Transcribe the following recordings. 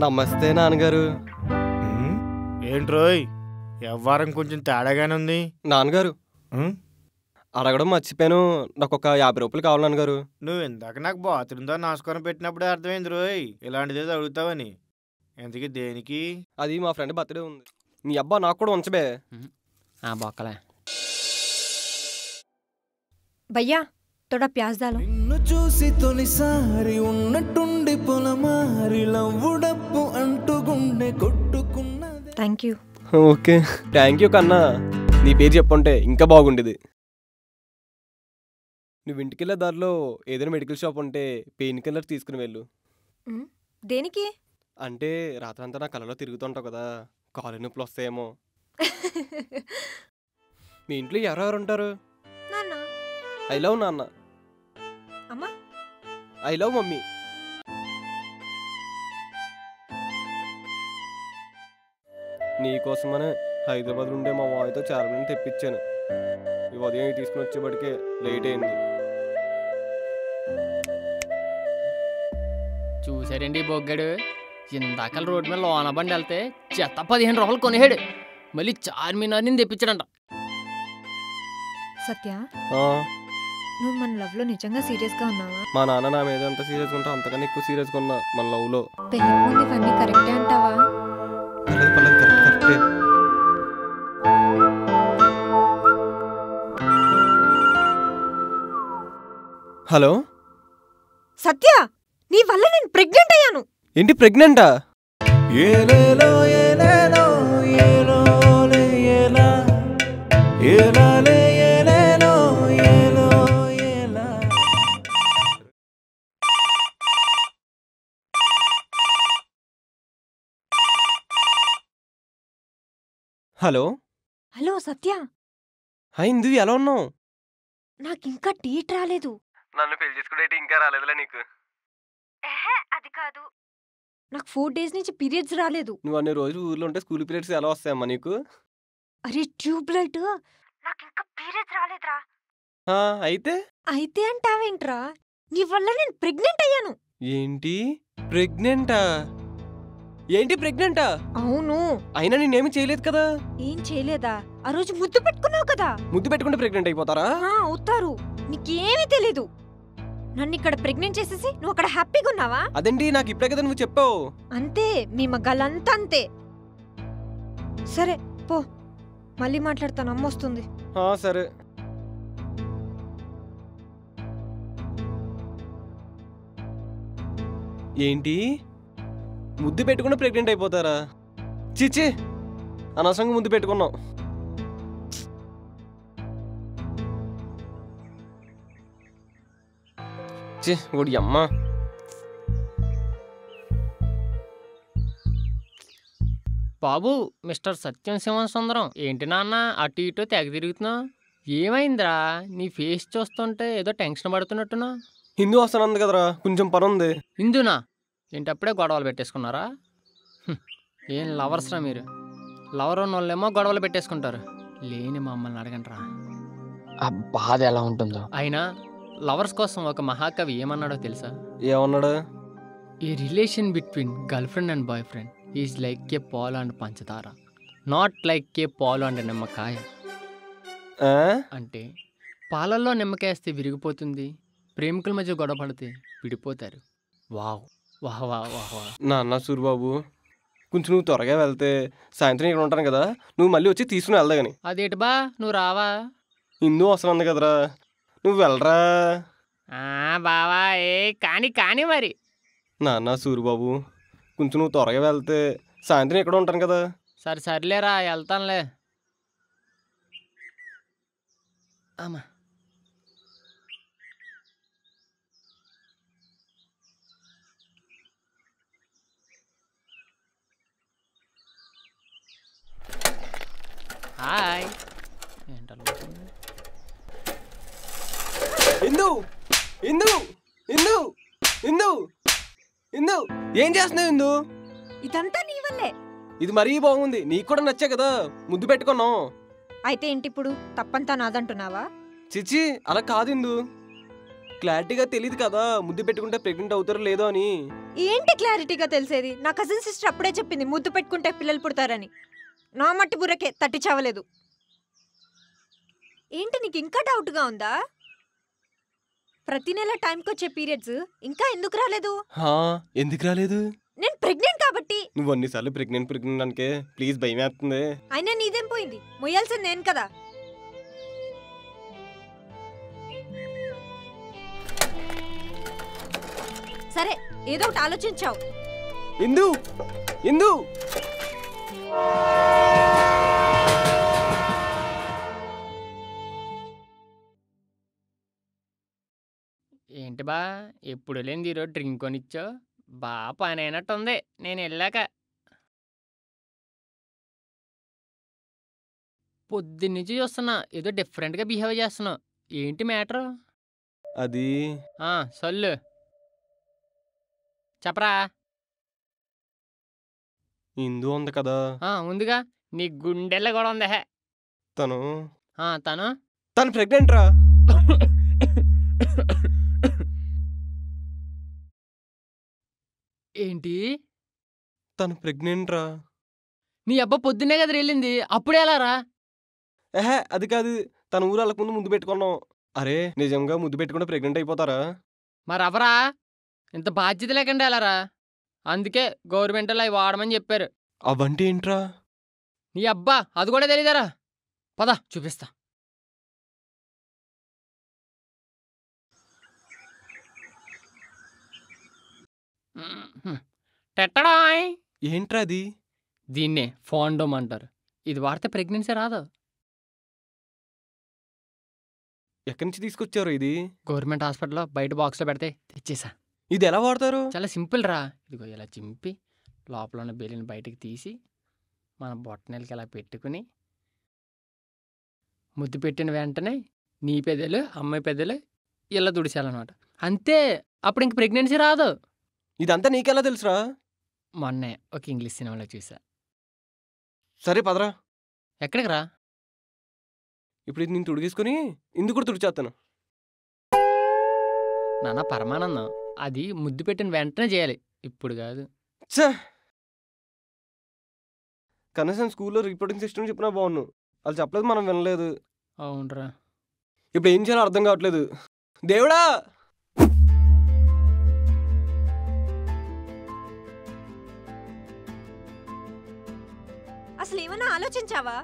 నమస్తే నాన్నగారు. ఏంట్రోయ్ వ్యవహారం కొంచెం తేడాగానే ఉంది. నాన్నగారు అడగడం మర్చిపోయాను, నాకు ఒక 50 రూపాయలు కావాలి నాన్నగారు. నువ్వు ఇందాక నాకు బాత్రూమ్ దో నమస్కారం పెట్టినప్పుడే అర్థమైంది రోయ్ ఇలాంటిదేదో అడుగుతావని. ఎందుకు దేనికి? అది మా ఫ్రెండ్ బర్త్డే ఉంది. నీ అబ్బా నాకు కూడా ఉంచబే. బొక్కలే భయ్యా తోడా ప్యాజ్ దాలో. నిన్ను చూసి తొలిసారి ఉన్నట్టుండి పొలమారి లవ్వుడప్పు అంటూ గుండె కొట్టుకున్నది. Thank you. Okay thank you కన్నా. నీ పేరు చెప్పుంటే ఇంకా బాగుండేది. నువ్వు ఇంటికెళ్ళే దారిలో ఏదైనా మెడికల్ షాప్ ఉంటే పెయిన్ కిల్లర్ తీసుకుని వెళ్ళు. దేనికి? అంటే రాత్రంతా నా కళ్ళలో తిరుగుతుంటావు కదా, కాలు నొప్పులు వస్తాయేమో. మీ ఇంట్లో ఎవరెవరు ఉంటారు? నాన్న. ఐ లవ్ నాన్న. అమ్మా. I love mummy. నీకోసమనే హైదరాబాద్ నుండే మా మావయ్యతో చార్మిని తెప్పించాను. ఈ ఉదయం తీసుకుని వచ్చేప్పటికే లేట్ అయింది. చూసారండి బొగ్గాడు, ఇందాక రోడ్డు మీద లోన బండి వెళ్తే చెత్త 15 రూపాయలు కొనేసాడు. మళ్ళీ చార్మినార్ నుంచి తెప్పించాడంట. సత్య, ఆ, నువ్వు మన లవ్ లో నిజంగా సీరియస్ గా ఉన్నావా? మా నాన్న నా మీద ఎంత సీరియస్గా ఉంటావు అంతకన్నా ఎక్కువ సీరియస్గా ఉన్నా మన లవ్లో. పెళ్లి ముందు ఇవన్నీ కరెక్టే అంటావా? పర్లేదు పర్లేదు, కరెక్టే. హలో సత్య, నీ వల్ల నేను ప్రెగ్నెంట్ అయ్యాను. ఏంటి ప్రెగ్నెంటా? ఏలేలో ఏలేలో ఏలోలే ఏలా ఏలాలే ఏలేలో ఏలో ఏలా. హలో హలో సత్య, హాయ్ ఇందు, ఎలా ఉన్నావు? నాకింకా డేట్ రాలేదు. నన్ను పెళ్లి చేసుకునే ఇంకా రాలేదులే నీకు. అది కాదు, నాకు 4 days నుంచి పీరియడ్స్ రాలేదు. నువ్వు అన్ని రోజులు ఊర్లో ఉంటే స్కూల్ పీరియడ్స్ ఎలా వస్తాయమ్మా నీకు? అరే ట్యూబ్లైట్, నాకింకా పీరియడ్స్ రాలేదురా. అయితే అయితే అంటావేంట్రా? నీ వల్ల నేను ప్రెగ్నెంట్ అయ్యాను. ఏంటి ప్రెగ్నెంటా? ఏంటి ప్రెగ్నెంటా? అవును. అయినా నేనేమి చేయలేదు కదా. ఏం చేయలేదా? ఆ రోజు ముద్దు పెట్టుకున్నావు కదా. ముద్దు పెట్టుకుంటే ప్రెగ్నెంట్ అయిపోతారా? అవుతారు, నీకేమీ తెలీదు. నన్ను ఇక్కడ ప్రెగ్నెంట్ చేసేసి నువ్వు అక్కడ హ్యాపీగా ఉన్నావా? అదేంటి, నాకు ఇప్పుడే కదా నువ్వు చెప్పావు. అంతే, మీ మగాళ్ళంతా అంతే. సరే పో, మళ్ళీ మాట్లాడతాను, అమ్మొస్తుంది. సరే. ఏంటి ముద్దు పెట్టుకుంటే ప్రెగ్నెంట్ అయిపోతారా? చిచ్చి, అనవసరంగా ముద్దు పెట్టుకున్నావు. ఓడి అమ్మ. బాబు, మిస్టర్ సత్యం శివన్ సుందరం, ఏంటి నాన్న అటు ఇటు తెగ తిరుగుతున్నావు? ఏమైందిరా? నీ ఫేస్ చూస్తుంటే ఏదో టెన్షన్ పడుతున్నట్టున్నా. హిందూ వస్తానంది కదరా, కొంచెం పని ఉంది. హిందూనా? ఏంటి అప్పుడే గొడవలు పెట్టేసుకున్నారా? ఏం లవర్స్రా మీరు? లవర్ ఉన్న వాళ్ళేమో గొడవలు పెట్టేసుకుంటారు. లేని మమ్మల్ని అడగండిరా. ఆ బాధ ఎలా ఉంటుందో. అయినా లవర్స్ కోసం ఒక మహాకవి ఏమన్నాడో తెలుసా? ఏమన్నాడు? A relation between girlfriend and boyfriend is like a పాలు అండ్ పంచదార, నాట్ లైక్ ఏ పాలు అండ్ నిమ్మకాయ. అంటే పాలల్లో నిమ్మకాయేస్తే విరిగిపోతుంది, ప్రేమికుల మధ్య గొడవ పడితే విడిపోతారు. వావ్ వాహ్ వాహ్ వాహ్ వాహ్. నాన్న సూరిబాబు, కొంచెం నువ్వు త్వరగా వెళ్తే సాయంత్రం ఇక్కడ ఉంటాను కదా, నువ్వు మళ్ళీ వచ్చి తీసుకుని వెళ్దా కానీ. అదేటి బా, నువ్వు రావా? హిందూ వస్తానంది కదరా, నువ్వు వెళ్ళరా. బావా కానీ కానీ మరి. నాన్న సూరిబాబు, కొంచెం నువ్వు త్వరగా వెళ్తే సాయంత్రం ఇక్కడ ఉంటాను కదా. సరే సర్లేరా, వెళ్తానులే. అమ్మా, హాయ్. ఇందు ఇందు ఇందు ఇందు ఇందు, ఏం చేస్తున్నావు ఇందు? ఇదంతా నీ వల్లే. ఇది మరీ బాగుంది, నీకు కూడా నచ్చే కదా ముద్దు పెట్టుకున్నావు. అయితే ఏంటి ఇప్పుడు? తప్పంతా నాదంటున్నావా? చిచ్చి, అలా కాదు ఇందు. క్లారిటీగా తెలియదు కదా ముద్దు పెట్టుకుంటే ప్రెగ్నెంట్ అవుతారో లేదో అని. ఏంటి క్లారిటీగా తెలిసేది? నా కజిన్ సిస్టర్ అప్పుడే చెప్పింది ముద్దు పెట్టుకుంటే పిల్లలు పుడతారని. నా మట్టి బుర్రకే తట్టి చావలేదు. ఏంటి నీకు ఇంకా డౌట్గా ఉందా? ప్రతి నెల టైంకి వచ్చే పీరియడ్స్ ఇంకా ఎందుకు రాలేదు? ఎందుకు రాలేదు? నేను ప్రెగ్నెంట్ కాబట్టి. నువ్వు అన్నిసార్లు ప్రెగ్నెంట్ అనుకే ప్లీజ్ భయం వేస్తుంది. అయినా నీదేం పోయింది? మొయ్యాల్సింది నేను కదా. సరే ఏదో ఒకటి ఆలోచించావు. ఇందు ఇందు ఏంటి బా ఎప్పుడు లేని ఈరోజు డ్రింక్ కొనిచ్చావు? బా పని అయినట్టుంది నేను వెళ్ళాక. పొద్దున్నుంచి చూస్తున్నా ఏదో డిఫరెంట్గా బిహేవ్ చేస్తున్నావు. ఏంటి మ్యాటరు? అది సొల్లు చెప్పరా. ఇందు ఉంది కదా, ఉందిగా, నీ గుండెల్లో కూడా ఉంది. తను తను తను ప్రెగ్నెంట్ రా. ఏంటి? తను ప్రెగ్నెంట్ రా. నీ అబ్బా పొద్దున్నే కదా వెళ్ళింది, అప్పుడే ఎలా రా? అది కాదు, తన ఊరు వాళ్ళకు ముందు ముద్దు పెట్టుకున్నాం. అరే నిజంగా ముద్దు పెట్టుకుంటే ప్రెగ్నెంట్ అయిపోతారా? మరి అవరా ఇంత బాధ్యత లేకుండా వెళ్ళారా? అందుకే గవర్నమెంట్ అవి వాడమని చెప్పారు. అవంటే ఏంట్రా? నీ అబ్బా అది కూడా తెలీదారా? పద చూపిస్తా. టెట్టడాయ్. ఏంట్రా అది? దీన్నే ఫాండోమ్ అంటారు. ఇది వాడితే ప్రెగ్నెన్సీ రాదు. ఎక్కడి నుంచి తీసుకొచ్చారు ఇది? గవర్నమెంట్ హాస్పిటల్లో బయట బాక్స్లో పెడితే తెచ్చేసా. ఇది ఎలా వాడతారు? చాలా సింపుల్ రా. ఇదిగో ఇలా చింపి లోపల ఉన్న బెల్లిని బయటకు తీసి మన బొట్టనెలకి ఇలా పెట్టుకుని ముద్దు పెట్టిన వెంటనే నీ పెద్దలు అమ్మాయి పెద్దలు ఇలా దుడిచాలన్నమాట. అంతే, అప్పుడు ఇంక ప్రెగ్నెన్సీ రాదు. ఇదంతా నీకెలా తెలుసురా? మొన్నే ఒక ఇంగ్లీష్ సినిమాలో చూసా. సరే పదరా. ఎక్కడికి రా? ఇప్పుడు ఇది నేను తుడిగేసుకుని ఇందుకు కూడా తుడిచేస్తాను. నాన్న పరమానందం, అది ముద్దు పెట్టిన వెంటనే చేయాలి, ఇప్పుడు కాదు. కనీసం స్కూల్లో రిపోర్టింగ్ సిస్టమ్ చెప్పినా బాగున్నాను. వాళ్ళు చెప్పలేదు, మనం వినలేదు. అవునరా. ఇప్పుడు ఏం చేయాలో అర్థం కావట్లేదు. దేవుడా! అసలు ఏమన్నా ఆలోచించావా?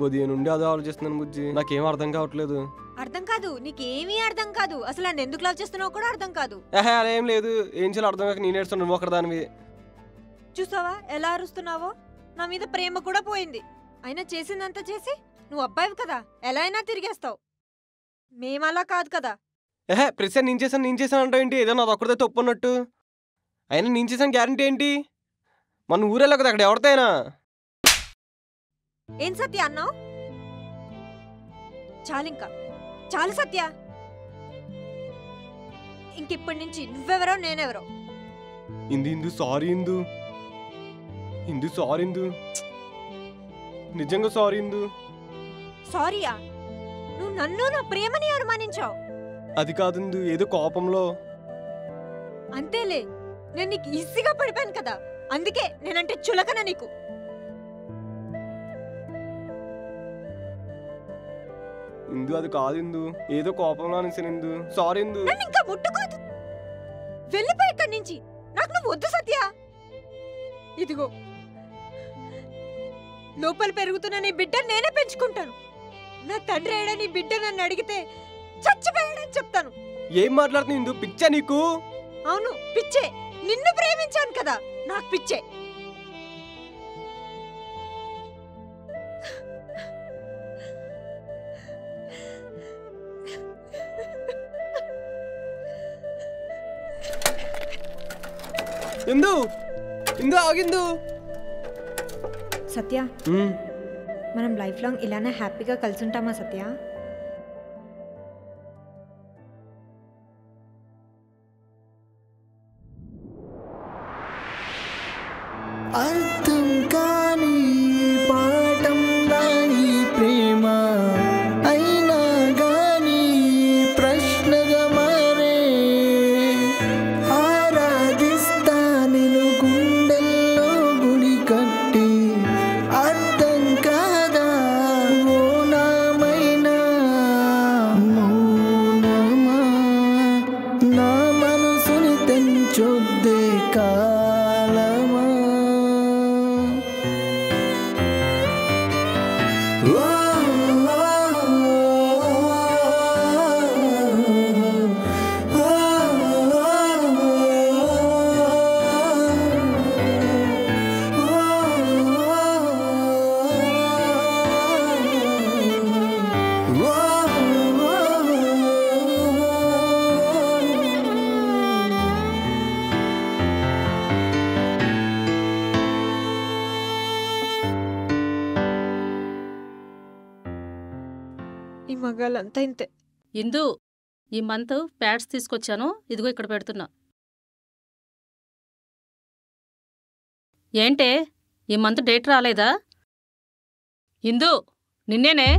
ఉదయం నుండి అదే ఆలోచిస్తున్నాను బుజ్జి, నాకేం అర్థం కావట్లేదు. అర్థం కాదు, నీకేమీ అర్థం కాదు. అసలు నన్ను ఎందుకు లవ్ చేస్తున్నావు కూడా అర్థం కాదు. అలా ఏం లేదు, ఏం చేయాలో అర్థం కాక నేను ఏడుస్తున్నాను. నువ్వు ఒకదానివి. చూసావా ఎలా అరుస్తున్నావో? నా మీద ప్రేమ కూడా పోయింది. అయినా చేసిందంతా చేసి నువ్వు అబ్బాయివి కదా, ఎలా అయినా తిరిగేస్తావు. మేమలా కాదు కదా. ప్రతిసారి నేను చేశాను అంటే ఏంటి? ఏదో నాది ఒక్కడితే తప్పు అన్నట్టు. అయినా నేను చేశాను గ్యారంటీ ఏంటి? మన ఊరేలా కదా, అక్కడ ఎవరితైనా. ఏం సత్య అన్నావు? చాలింకా చాలు సత్య. ఇంకిప్పటి నుంచి నువ్వెవరో నేనెవరో. ఇందు సారీ ఇందు. ఇందు సారీ ఇందు, నిజంగా సారీ ఇందు. సారీయా? నువ్వు నన్ను నా ప్రేమని అనుమానించావు. అది కాదు ఇందు, ఏదో కోపంలో. అంతేలే, నేను నీకు ఈజీగా పడిపోయాను కదా, అందుకే నేనంటే చులకన నీకు. ఇందు అది కాదు ఇందు, ఏదో కోపంలో అనేసాను ఇందు. సారీ ఇందు. నన్ను ఇంకా ముట్టుకోదు. వెళ్ళిపోయి ఇక్కడి నుంచి, నాకు నువ్వు వద్దు సత్య. ఇదిగో లోపల పెరుగుతున్న నీ బిడ్డ నేనే పెంచుకుంటాను. నా తండ్రి ఏడా నీ బిడ్డ నన్ను అడిగితే చచ్చిపోయాడని చెప్తాను. ఏం మాట్లాడుతుంది ఇందు? పిచ్చా నీకు? అవును పిచ్చే, నిన్ను ప్రేమించాను కదా, నాకు పిచ్చే. ఇందు ఇందు ఆగిందు. సత్య, మనం లైఫ్ లాంగ్ ఇలానే హ్యాపీగా కలిసి ఉంటామా సత్య? అర్థం కాని పాఠం రాయి ప్రేమ అయినా గాని మగాళ్ళంతా ఇంతే. ఇందు ఈ మంత్ ప్యాడ్స్ తీసుకొచ్చాను, ఇదిగో ఇక్కడ పెడుతున్నా. ఏంటే ఈ మంత్ డేట్ రాలేదా? ఇందు నిన్నేనే.